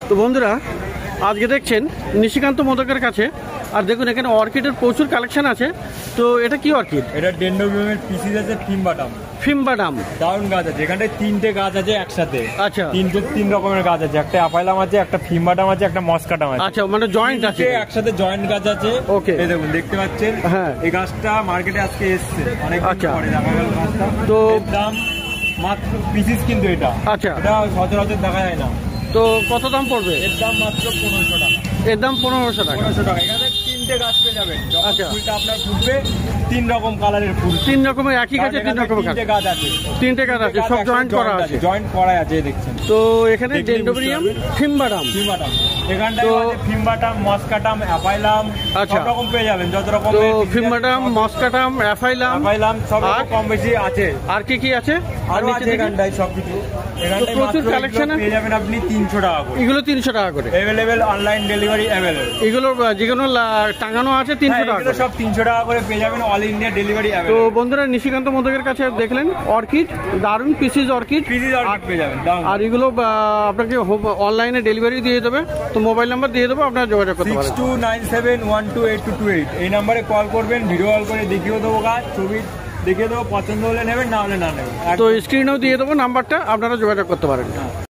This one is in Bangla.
তো বন্ধুরা, আজকে দেখছেন নিশিকান্ত মোদকের কাছে। আর দেখুন এখানে অর্কিডের প্রচুর কালেকশন আছে। তো এটা কি অর্কিড? এটা ডেন্ড্রোবিয়ামের পিসিস আছে, ফিম্বাটাম। ফিম্বাটাম দারুণ গাছ আছে, এখানটায় 3টে গাছ আছে একসাথে। আচ্ছা, 3 রকমের গাছ আছে, একটা অ্যাপাইলাম আছে, একটা ফিম্বাটাম আছে, একটা মস্কাটাম আছে। আচ্ছা, মানে জয়েন্ট আছে, একসাথে জয়েন্ট গাছ আছে। ওকে, এই দেখুন দেখতে পাচ্ছেন। হ্যাঁ, এই গাছটা মার্কেটে আজকে এসেছে অনেক আচ্ছা পরে দেখা গেল গাছটা। তো দাম মাত্র পিসিস, কিন্তু এটা আচ্ছা এটা সচরাচর দেখা যায় না। তো কত দাম পড়বে? এর দাম মাত্র 1500 টাকা। এর দাম 1500 টাকা। 1500 টাকা। এখানে 3টে গাছ পেয়ে যাবেন। আচ্ছা, ফুলটা আপনার ফুটবে 3 রকম কালারের ফুল, 3 রকমের একই গাছে 3 রকমের গাছ আছে। 3টে গাছ আছে, সব জয়েন্ট করা আছে। জয়েন্ট করা আছে দেখছেন। তো এখানে ডেন্ড্রোবিয়াম, ফিম্বাটাম, এখানটায় আছে ফিম্বাটাম, মস্কাটাম, অ্যাপাইলাম, সব রকম পেয়ে যাবেন। যত রকম তো ফিম্বাটাম, মস্কাটাম, অ্যাপাইলাম সব কম বেশি আছে। আর কি কি আছে? আর নিচে এখানটায় সবকিছু। এখানটায় প্রচুর কালেকশন পেয়ে যাবেন আপনি 300 টাকা করে। এগুলো 300 টাকা করে अवेलेबल, অনলাইন ডেলিভারি अवेलेबल। এগুলো যেগুলো টাঙানো আছে 300 টাকা করে। সব 300 টাকা করে পেয়ে যাবেন, অল ইন্ডিয়া ডেলিভারি अवेलेबल। তো বন্ধুরা, নিশিকান্ত মোদকের কাছে দেখলেন অর্কিড, দারুণ পিসিস অর্কিড পেয়ে যাবেন। আর এগুলো আপনাকে অনলাইনে ডেলিভারি দিয়ে দেবে। তো মোবাইল নাম্বার দিয়ে দেবো, আপনারা যোগাযোগ করতে পারেন। 6297128228 এই নাম্বারে কল করবেন, ভিডিও কল করে দেখিয়ে দেবো গাছ, ছবি দেখিয়ে দেবো, পছন্দ হলে নেবেন, না হলে না নেবেন। তো স্ক্রিনেও দিয়ে দেবো নাম্বারটা, আপনারা যোগাযোগ করতে পারেন।